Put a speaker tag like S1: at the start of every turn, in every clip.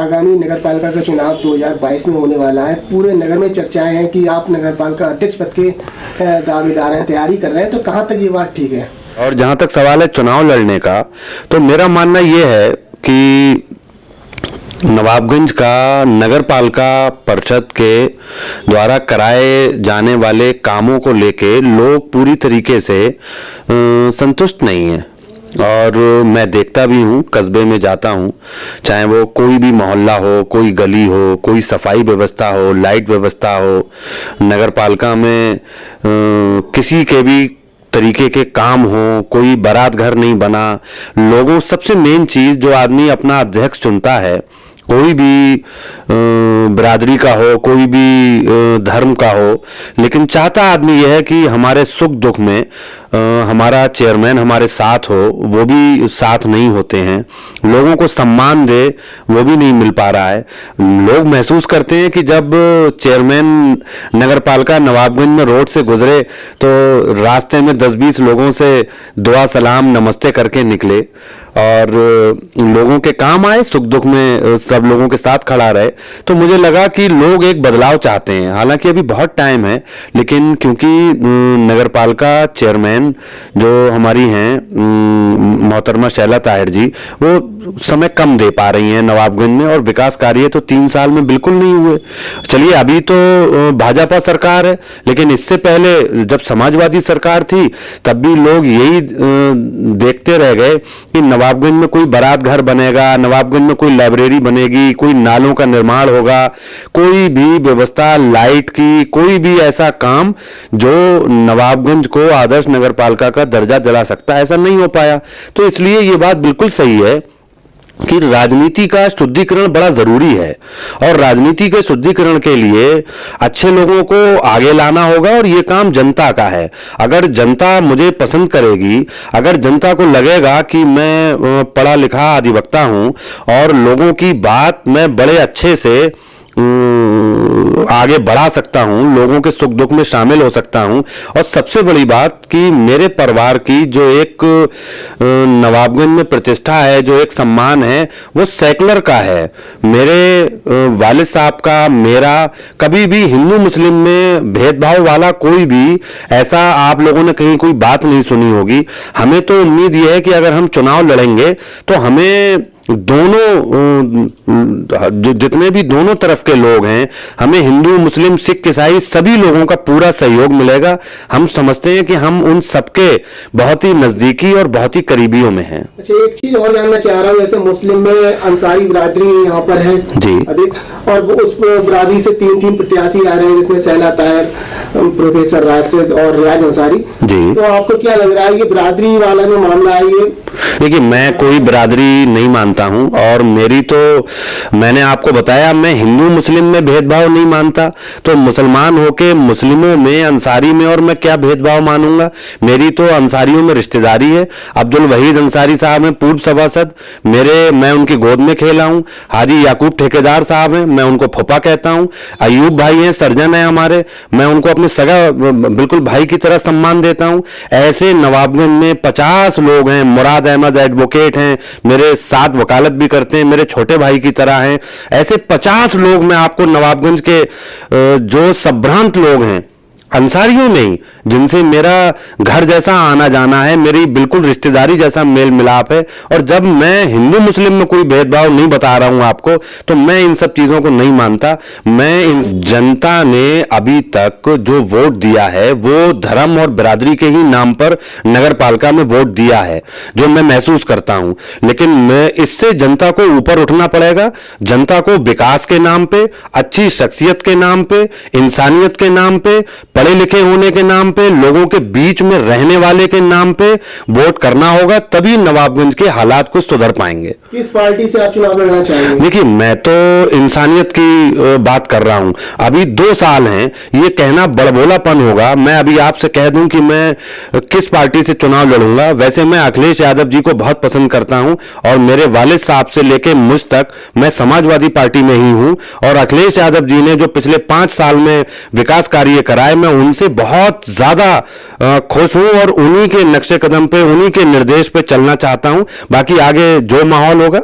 S1: आगामी नगर पालिका का चुनाव 2022 में होने वाला है। पूरे नगर में चर्चाएं हैं कि आप नगर पालिका अध्यक्ष पद के दावेदार हैं, तैयारी कर रहे हैं, तो कहाँ तक ये बात ठीक है?
S2: और जहाँ तक सवाल है चुनाव लड़ने का, तो मेरा मानना ये है कि नवाबगंज का नगर पालिका परिषद के द्वारा कराए जाने वाले कामों को लेके लोग पूरी तरीके से संतुष्ट नहीं हैं। और मैं देखता भी हूँ, कस्बे में जाता हूँ, चाहे वो कोई भी मोहल्ला हो, कोई गली हो, कोई सफाई व्यवस्था हो, लाइट व्यवस्था हो, नगर पालिका में किसी के भी तरीके के काम हो, कोई बारात घर नहीं बना। लोगों सबसे मेन चीज जो आदमी अपना अध्यक्ष चुनता है, कोई भी बिरादरी का हो, कोई भी धर्म का हो, लेकिन चाहता आदमी यह है कि हमारे सुख दुख में हमारा चेयरमैन हमारे साथ हो, वो भी साथ नहीं होते हैं। लोगों को सम्मान दे, वो भी नहीं मिल पा रहा है। लोग महसूस करते हैं कि जब चेयरमैन नगर पालिका नवाबगंज में रोड से गुजरे तो रास्ते में 10-20 लोगों से दुआ सलाम नमस्ते करके निकले और लोगों के काम आए, सुख दुख में सब लोगों के साथ खड़ा रहे। तो मुझे लगा कि लोग एक बदलाव चाहते हैं। हालांकि अभी बहुत टाइम है, लेकिन क्योंकि नगर पालिका चेयरमैन जो हमारी हैं मोहतरमा शैला ताहिर जी, वो समय कम दे पा रही हैं नवाबगंज में, और विकास कार्य तो 3 साल में बिल्कुल नहीं हुए। चलिए, अभी तो भाजपा सरकार है, लेकिन इससे पहले जब समाजवादी सरकार थी तब भी लोग यही देखते रह गए कि नवाबगंज में कोई बारात घर बनेगा, नवाबगंज में कोई लाइब्रेरी बनेगी, कोई नालों का निर्माण होगा, कोई भी व्यवस्था लाइट की, कोई भी ऐसा काम जो नवाबगंज को आदर्श नगर पालिका का दर्जा दिला सकता है, ऐसा नहीं हो पाया। तो इसलिए ये बात बिल्कुल सही है कि राजनीति का शुद्धिकरण बड़ा जरूरी है, और राजनीति के शुद्धिकरण के लिए अच्छे लोगों को आगे लाना होगा, और ये काम जनता का है। अगर जनता मुझे पसंद करेगी, अगर जनता को लगेगा कि मैं पढ़ा लिखा अधिवक्ता हूं और लोगों की बात मैं बड़े अच्छे से आगे बढ़ा सकता हूं, लोगों के सुख दुख में शामिल हो सकता हूं, और सबसे बड़ी बात कि मेरे परिवार की जो एक नवाबगंज में प्रतिष्ठा है, जो एक सम्मान है, वो सेकुलर का है। मेरे वालिद साहब का, मेरा कभी भी हिंदू मुस्लिम में भेदभाव वाला कोई भी ऐसा आप लोगों ने कहीं कोई बात नहीं सुनी होगी। हमें तो उम्मीद यह है कि अगर हम चुनाव लड़ेंगे तो हमें दोनों जितने भी दोनों तरफ के लोग हैं, हमें हिंदू मुस्लिम सिख ईसाई सभी लोगों का पूरा सहयोग मिलेगा। हम समझते हैं कि हम उन सबके बहुत ही नजदीकी और बहुत ही करीबियों में हैं।
S1: अच्छा, एक चीज और जानना चाह रहा हूँ, जैसे मुस्लिम में अंसारी बिरादरी यहाँ पर है
S2: जी
S1: अधिक, और उस बिरादरी से 3 प्रत्याशी आ रहे हैं, जिसमें शैला ताहिर, प्रोफेसर राशिद और रियाज अंसारी जी। तो आपको क्या लग रहा है, ये बिरादरी वाला जो मामला है ये?
S2: देखिए, मैं कोई बिरादरी नहीं मानता हूं, और मेरी तो मैंने आपको बताया, मैं हिंदू मुस्लिम में भेदभाव नहीं मानता, तो मुसलमान होके मुस्लिमों में, अंसारी में और मैं क्या भेदभाव मानूंगा? मेरी तो अंसारियों में रिश्तेदारी है। अब्दुल वहीद अंसारी साहब हैं, पूर्व सभासद, मैं उनकी गोद में खेला हूं। हाजी याकूब ठेकेदार साहब हैं, मैं उनको फूफा कहता हूं। अयूब भाई हैं, सर्जन है हमारे, मैं उनको अपने सगा बिल्कुल भाई की तरह सम्मान देता हूं। ऐसे नवाबगंज में 50 लोग हैं। मुराद अहमद एडवोकेट हैं, मेरे साथ वकालत भी करते हैं, मेरे छोटे भाई की तरह हैं। ऐसे 50 लोग मैं आपको नवाबगंज के जो संभ्रांत लोग हैं, अंसारियों नहीं, जिनसे मेरा घर जैसा आना जाना है, मेरी बिल्कुल रिश्तेदारी जैसा मेल मिलाप है। और जब मैं हिंदू मुस्लिम में कोई भेदभाव नहीं बता रहा हूं आपको, तो मैं इन सब चीजों को नहीं मानता। मैं इन जनता ने अभी तक जो वोट दिया है वो धर्म और बिरादरी के ही नाम पर नगर पालिका में वोट दिया है, जो मैं महसूस करता हूं। लेकिन मैं इससे जनता को ऊपर उठना पड़ेगा। जनता को विकास के नाम पे, अच्छी शख्सियत के नाम पे, इंसानियत के नाम पे, पढ़े लिखे होने के नाम पे, लोगों के बीच में रहने वाले के नाम पे वोट करना होगा, तभी नवाबगंज के हालात को सुधर पाएंगे।
S1: किस पार्टी से आप चुनाव लड़ना चाहेंगे?
S2: देखिए, मैं तो इंसानियत की बात कर रहा हूं। अभी 2 साल हैं, ये कहना बड़बोलापन होगा। मैं अभी आपसे कह दूं कि मैं किस पार्टी से चुनाव लड़ूंगा। वैसे मैं अखिलेश यादव जी को बहुत पसंद करता हूं, और मेरे वालिद साहब से लेके मुझ तक मैं समाजवादी पार्टी में ही हूं। और अखिलेश यादव जी ने जो पिछले 5 साल में विकास कार्य कराए, मैं उनसे बहुत ज्यादा खुश हूं, और उन्हीं के नक्शे कदम पे, उन्हीं के निर्देश पे चलना चाहता हूं। बाकी आगे जो माहौल होगा।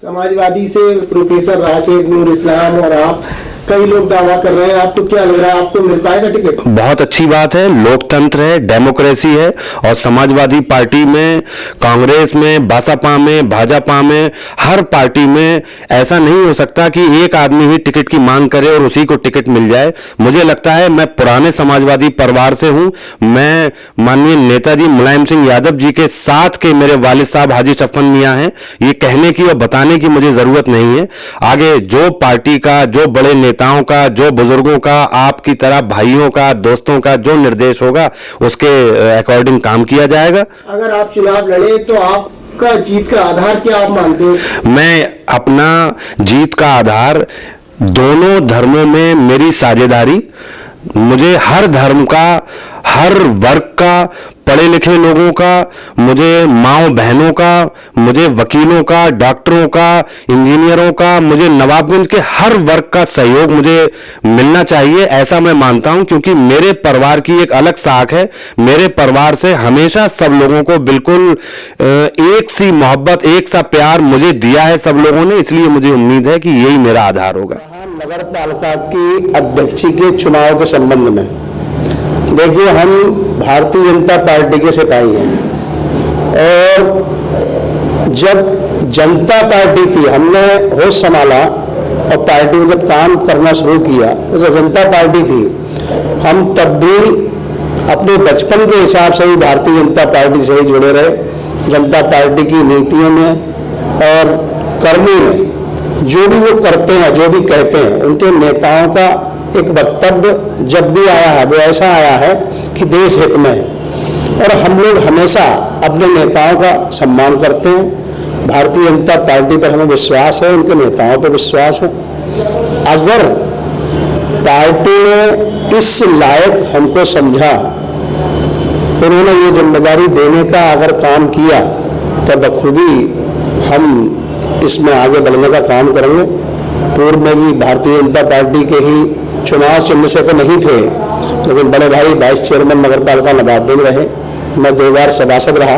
S1: समाजवादी से प्रोफेसर राशिद, नूर इस्लाम और आप, कई लोग दावा कर रहे हैं, आपको क्या लग रहा है, आपको मिल पाएगा टिकट?
S2: बहुत अच्छी बात है, लोकतंत्र है, डेमोक्रेसी है, और समाजवादी पार्टी में, कांग्रेस में, बसपा में, भाजपा में, हर पार्टी में ऐसा नहीं हो सकता कि एक आदमी ही टिकट की मांग करे और उसी को टिकट मिल जाए। मुझे लगता है, मैं पुराने समाजवादी परिवार से हूं, मैं माननीय नेताजी मुलायम सिंह यादव जी के साथ के मेरे वालिद साहब हाजी शफन मियां हैं, ये कहने की और बताने की मुझे जरूरत नहीं है। आगे जो पार्टी का, जो बड़े नेताओं का, जो बुजुर्गों का, आपकी तरह भाइयों का, दोस्तों का जो निर्देश होगा उसके अकॉर्डिंग काम किया जाएगा।
S1: अगर आप चुनाव लड़े तो आपका जीत का आधार क्या आप मानते हैं?
S2: मैं अपना जीत का आधार, दोनों धर्मों में मेरी साझेदारी, मुझे हर धर्म का, हर वर्ग का, पढ़े लिखे लोगों का, मुझे माओ बहनों का, मुझे वकीलों का, डॉक्टरों का, इंजीनियरों का, मुझे नवाबगंज के हर वर्ग का सहयोग मुझे मिलना चाहिए, ऐसा मैं मानता हूं। क्योंकि मेरे परिवार की एक अलग साख है, मेरे परिवार से हमेशा सब लोगों को बिल्कुल एक सी मोहब्बत, एक सा प्यार मुझे दिया है सब लोगों ने, इसलिए मुझे उम्मीद है कि यही मेरा आधार होगा।
S3: नगर पालिका की अध्यक्ष के चुनाव के संबंध में देखिए, हम भारतीय जनता पार्टी के सिपाही हैं, और जब जनता पार्टी थी, हमने होश संभाला और पार्टी में जब काम करना शुरू किया तो जब जनता पार्टी थी, हम तब भी अपने बचपन के हिसाब से भी भारतीय जनता पार्टी से ही जुड़े रहे। जनता पार्टी की नीतियों में और कर्मों में जो भी वो करते हैं, जो भी कहते हैं, उनके नेताओं का एक वक्तव्य जब भी आया है वो ऐसा आया है कि देश हित में है, और हम लोग हमेशा अपने नेताओं का सम्मान करते हैं। भारतीय जनता पार्टी पर हमें विश्वास है, उनके नेताओं पर विश्वास है। अगर पार्टी ने इस लायक हमको समझा, उन्होंने ये जिम्मेदारी देने का अगर काम किया, तो बखूबी हम इसमें आगे बढ़ने का काम करेंगे। पूर्व में भी भारतीय जनता पार्टी के ही चुनाव चिन्ह से तो नहीं थे, लेकिन बड़े भाई वाइस चेयरमैन नगर पालिका नवाबगंज रहे, मैं 2 बार सभासद रहा।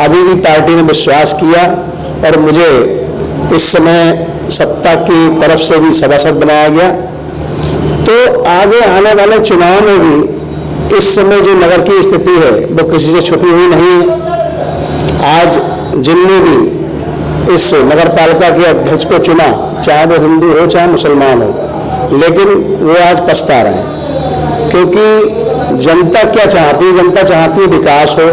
S3: अभी भी पार्टी ने विश्वास किया और मुझे इस समय सत्ता की तरफ से भी सभासद बनाया गया। तो आगे आने वाले चुनाव में भी इस समय जो नगर की स्थिति है वो किसी से छुपी हुई नहीं है। आज जिनने भी इस नगर पालिका के अध्यक्ष को चुना, चाहे वो हिंदू हो चाहे मुसलमान हो, लेकिन वो आज पछता रहे हैं। क्योंकि जनता क्या चाहती है? जनता चाहती है विकास हो,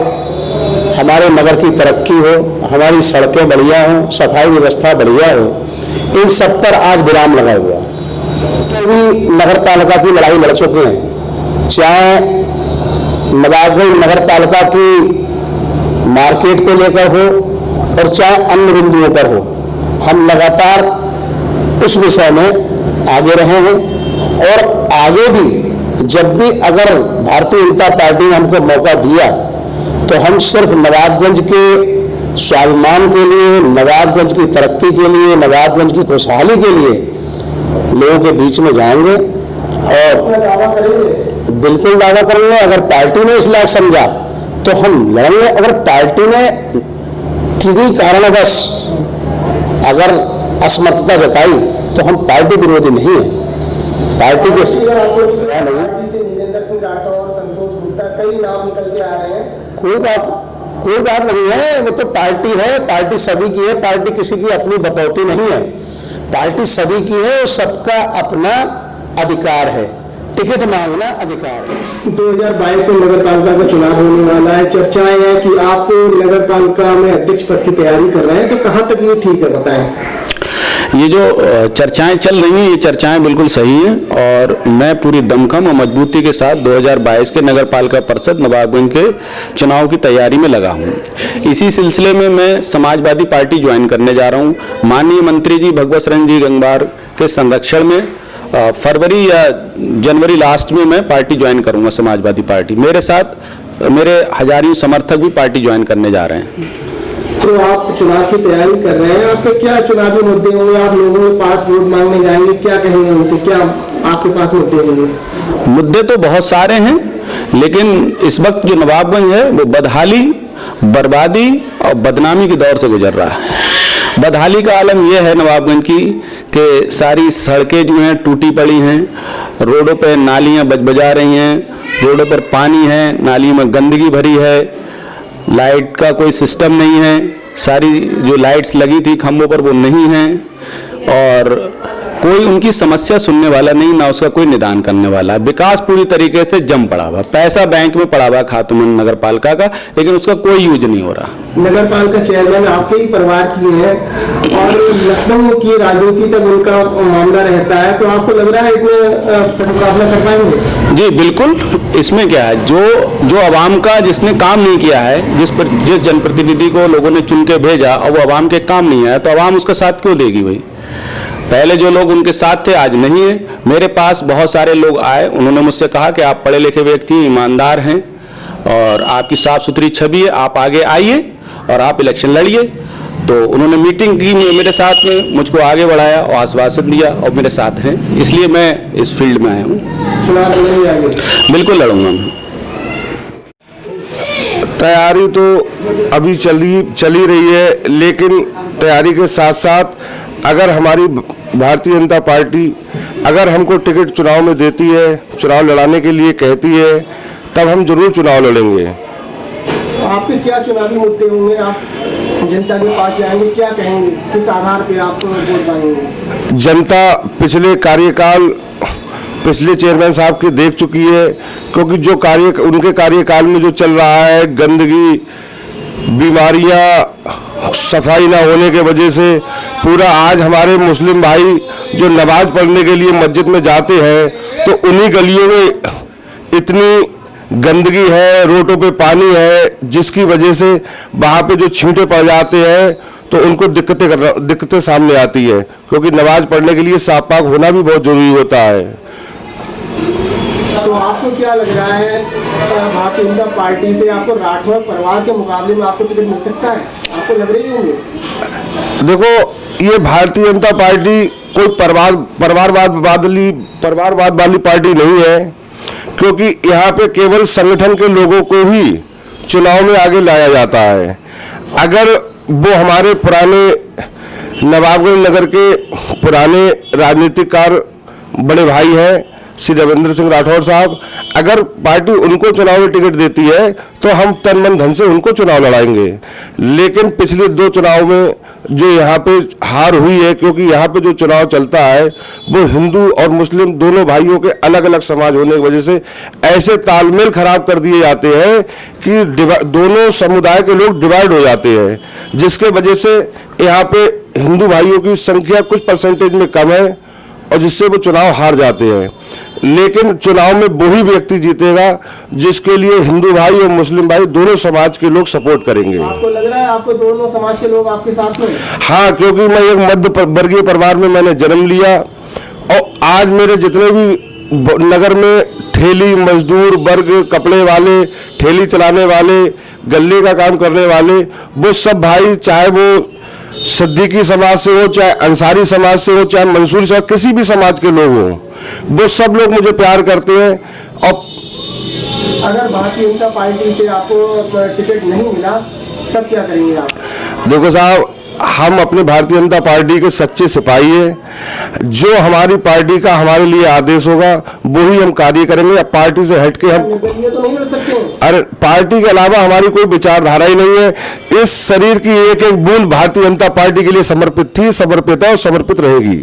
S3: हमारे नगर की तरक्की हो, हमारी सड़कें बढ़िया हो, सफाई व्यवस्था बढ़िया हो। इन सब पर आज विराम लगा हुआ है। तो भी नगर पालिका की लड़ाई लड़ चुके हैं, चाहे नवाबगंज नगर पालिका की मार्केट को लेकर हो और चाहे अन्य बिंदुओं पर हो। हम लगातार उस विषय में आगे रहे हैं, और आगे भी जब भी अगर भारतीय जनता पार्टी ने हमको मौका दिया तो हम सिर्फ नवाबगंज के स्वाभिमान के लिए, नवाबगंज की तरक्की के लिए, नवाबगंज की खुशहाली के लिए लोगों के बीच में जाएंगे और बिल्कुल दावा करेंगे। अगर पार्टी ने इस लायक समझा तो हम लड़ेंगे। अगर पार्टी ने किसी कारणवश अगर असमर्थता जताई तो हम पार्टी विरोधी नहीं है। पार्टी के कई नाम निकल के आ रहे हैं, कोई बात नहीं है, वो तो पार्टी है, पार्टी सभी की है, पार्टी किसी की अपनी बपौती नहीं है, पार्टी सभी की है और सबका अपना अधिकार है, टिकट मांगना अधिकार है।
S1: 2022 में नगर पालिका का चुनाव होने वाला है, चर्चाएं हैं कि आप नगर पालिका में अध्यक्ष पद की तैयारी कर रहे हैं, तो कहां तक ये ठीक है, बताएं।
S4: ये जो चर्चाएं चल रही हैं, ये चर्चाएं बिल्कुल सही हैं, और मैं पूरी दमखम और मजबूती के साथ 2022 के नगर पालिका परिषद नवाबगंज के चुनाव की तैयारी में लगा हूं। इसी सिलसिले में मैं समाजवादी पार्टी ज्वाइन करने जा रहा हूं। माननीय मंत्री जी भगवत शरण जी गंगवार के संरक्षण में फरवरी या जनवरी लास्ट में मैं पार्टी ज्वाइन करूंगा, समाजवादी पार्टी। मेरे साथ मेरे हजारों समर्थक भी पार्टी ज्वाइन करने जा रहे हैं।
S1: तो आप चुनाव की तैयारी कर रहे हैं, आपके क्या चुनावी मुद्दे होंगे? आप लोगों के पास वोट मांगने जाएंगे, क्या कहेंगे उनसे, क्या आपके पास मुद्दे होंगे?
S4: मुद्दे तो बहुत सारे हैं, लेकिन इस वक्त जो नवाबगंज है वो बदहाली, बर्बादी और बदनामी के दौर से गुजर रहा है। बदहाली का आलम यह है नवाबगंज की कि सारी सड़कें जो हैं टूटी पड़ी हैं, रोडों पे नालियां बजा रही हैं, रोडों पर पानी है, नाली में गंदगी भरी है, लाइट का कोई सिस्टम नहीं है, सारी जो लाइट्स लगी थी खंभों पर वो नहीं हैं, और कोई उनकी समस्या सुनने वाला नहीं, ना उसका कोई निदान करने वाला। विकास पूरी तरीके से जम पड़ा हुआ, पैसा बैंक में पड़ा हुआ खातून नगर पालिका का, लेकिन उसका कोई यूज नहीं हो रहा।
S1: नगर पालिका चेयरमैन आपके ही परिवार की है और लखनऊ की राजनीति तक उनका मामला रहता है, तो आपको लग रहा है इसमें मुकाबला कर पाएंगे?
S4: जी बिल्कुल, इसमें क्या है, जो आवाम का जिसने काम नहीं किया है, जिस जनप्रतिनिधि को लोगों ने चुन के भेजा और वो आवाम के काम नहीं आया, तो आवाम उसका साथ क्यों देगी भाई? पहले जो लोग उनके साथ थे आज नहीं है। मेरे पास बहुत सारे लोग आए, उन्होंने मुझसे कहा कि आप पढ़े लिखे व्यक्ति हैं, ईमानदार हैं और आपकी साफ सुथरी छवि है, आप आगे आइए और आप इलेक्शन लड़िए। तो उन्होंने मीटिंग की मेरे साथ में, मुझको आगे बढ़ाया और आश्वासन दिया और मेरे साथ हैं, इसलिए मैं इस फील्ड में आया हूँ।
S1: चुनाव लड़ेंगे?
S4: बिल्कुल लड़ूंगा मैं।
S5: तैयारी तो अभी चली रही है, लेकिन तैयारी के साथ साथ अगर हमारी भारतीय जनता पार्टी अगर हमको टिकट चुनाव में देती है, चुनाव लड़ाने के लिए कहती है, तब हम जरूर चुनाव लड़ेंगे।
S1: आपके क्या चुनावी मुद्दे होंगे? आप जनता के पास जाएंगे, क्या कहेंगे, किस आधार पे आप वोट मांगेंगे?
S5: जनता पिछले चेयरमैन साहब के देख चुकी है, क्योंकि जो उनके कार्यकाल में जो चल रहा है, गंदगी, बीमारियां, सफाई ना होने के वजह से पूरा आज हमारे मुस्लिम भाई जो नमाज पढ़ने के लिए मस्जिद में जाते हैं, तो उन्हीं गलियों में इतनी गंदगी है, रोडों पे पानी है, जिसकी वजह से वहाँ पे जो छींटे पड़ जाते हैं तो उनको दिक्कतें सामने आती है, क्योंकि नमाज पढ़ने के लिए साफ पाक होना भी बहुत जरूरी होता है।
S1: तो आपको क्या लग रहा है, भारतीय जनता पार्टी से आपको राठौर परिवार के मुकाबले में आपको टिकट मिल सकता है? आपको लग रही होंगे?
S5: देखो, ये भारतीय जनता पार्टी कोई परिवारवाद वाली पार्टी नहीं है, क्योंकि यहाँ पे केवल संगठन के लोगों को ही चुनाव में आगे लाया जाता है। अगर वो हमारे पुराने नवाबगंज नगर के पुराने राजनीतिकार बड़े भाई हैं श्री रविंद्र सिंह राठौर साहब, अगर पार्टी उनको चुनाव में टिकट देती है तो हम तन मन धन से उनको चुनाव लड़ाएंगे। लेकिन पिछले 2 चुनाव में जो यहाँ पे हार हुई है, क्योंकि यहाँ पे जो चुनाव चलता है वो हिंदू और मुस्लिम दोनों भाइयों के अलग अलग समाज होने की वजह से ऐसे तालमेल खराब कर दिए जाते हैं कि दोनों समुदाय के लोग डिवाइड हो जाते हैं, जिसके वजह से यहाँ पे हिंदू भाइयों की संख्या कुछ परसेंटेज में कम है और जिससे वो चुनाव हार जाते हैं। लेकिन चुनाव में वही व्यक्ति जीतेगा जिसके लिए हिंदू भाई और मुस्लिम भाई दोनों समाज के लोग सपोर्ट करेंगे।
S1: आपको लग रहा है आपको दोनों समाज के लोग आपके साथ में?
S5: हाँ, क्योंकि मैं एक मध्य वर्गीय परिवार में मैंने जन्म लिया और आज मेरे जितने भी नगर में ठेली मजदूर वर्ग, कपड़े वाले, ठेली चलाने वाले, गल्ले का काम करने वाले, वो सब भाई, चाहे वो सिद्दीकी समाज से हो, चाहे अंसारी समाज से हो, चाहे मंसूरी से हो, किसी भी समाज के लोग हो, वो सब लोग मुझे प्यार करते हैं। और
S1: अगर भारतीय जनता पार्टी से आपको टिकट नहीं मिला तब क्या करेंगे आप? देखो
S5: साहब, हम अपने भारतीय जनता पार्टी के सच्चे सिपाही हैं। जो हमारी पार्टी का हमारे लिए आदेश होगा वही हम कार्य करेंगे। पार्टी से हट के हम
S1: तो नहीं लड़ सकते।
S5: अरे, पार्टी के अलावा हमारी कोई विचारधारा ही नहीं है। इस शरीर की एक एक बूंद भारतीय जनता पार्टी के लिए समर्पित थी, समर्पित है और समर्पित रहेगी।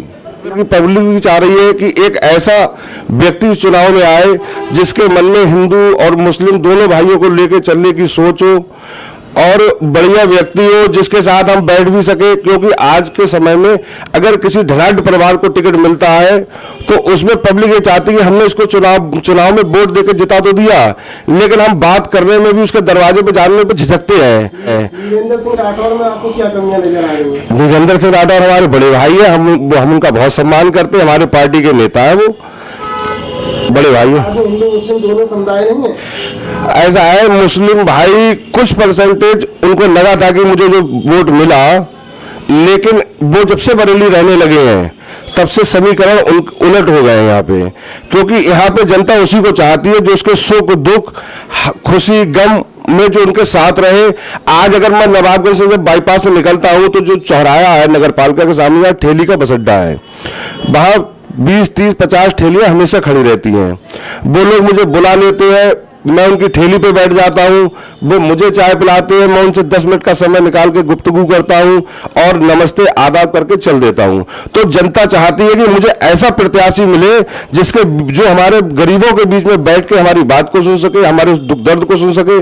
S5: पब्लिक भी चाह रही है कि एक ऐसा व्यक्ति चुनाव में आए जिसके मन में हिंदू और मुस्लिम दोनों भाइयों को लेकर चलने की सोच हो और बढ़िया व्यक्ति हो जिसके साथ हम बैठ भी सके। क्योंकि आज के समय में अगर किसी ढलाढ परिवार को टिकट मिलता है तो उसमें पब्लिक ये चाहती है हमने इसको चुनाव में वोट देकर जिता तो दिया, लेकिन हम बात करने में भी उसके दरवाजे पे जाने पे झिझकते हैं।
S1: निजेंद्र सिंह राठौर में आपको क्या कमियां नजर आ रही है?
S5: निजेंद्र सिंह राठौर हमारे बड़े भाई है, हम उनका बहुत सम्मान करते हैं। हमारे पार्टी के नेता है, वो बड़े भाई है।
S1: हिंदू मुस्लिम दोनों समुदाय नहीं है?
S5: ऐसा है, मुस्लिम भाई कुछ परसेंटेज उनको लगा था कि मुझे जो वोट मिला, लेकिन वो जब से बरेली रहने लगे हैं तब से समीकरण उलट हो गए हैं यहाँ पे। क्योंकि यहाँ पे जनता उसी को चाहती है जो उसके सुख दुख, खुशी गम में जो उनके साथ रहे। आज अगर मैं नवाबगंज से जब बाईपास से निकलता हूं तो जो चौराहा है नगर पालिका के सामने ठेली का बस अड्डा है, वहां 20, 30, 50 ठेलियां हमेशा खड़ी रहती हैं। वो लोग मुझे बुला लेते हैं, मैं उनकी ठेली पे बैठ जाता हूं, वो मुझे चाय पिलाते हैं, मैं उनसे 10 मिनट का समय निकाल के गुफ्तगू करता हूं और नमस्ते आदाब करके चल देता हूं। तो जनता चाहती है कि मुझे ऐसा प्रत्याशी मिले जिसके जो हमारे गरीबों के बीच में बैठ के हमारी बात को सुन सके, हमारे दुख दर्द को सुन सके।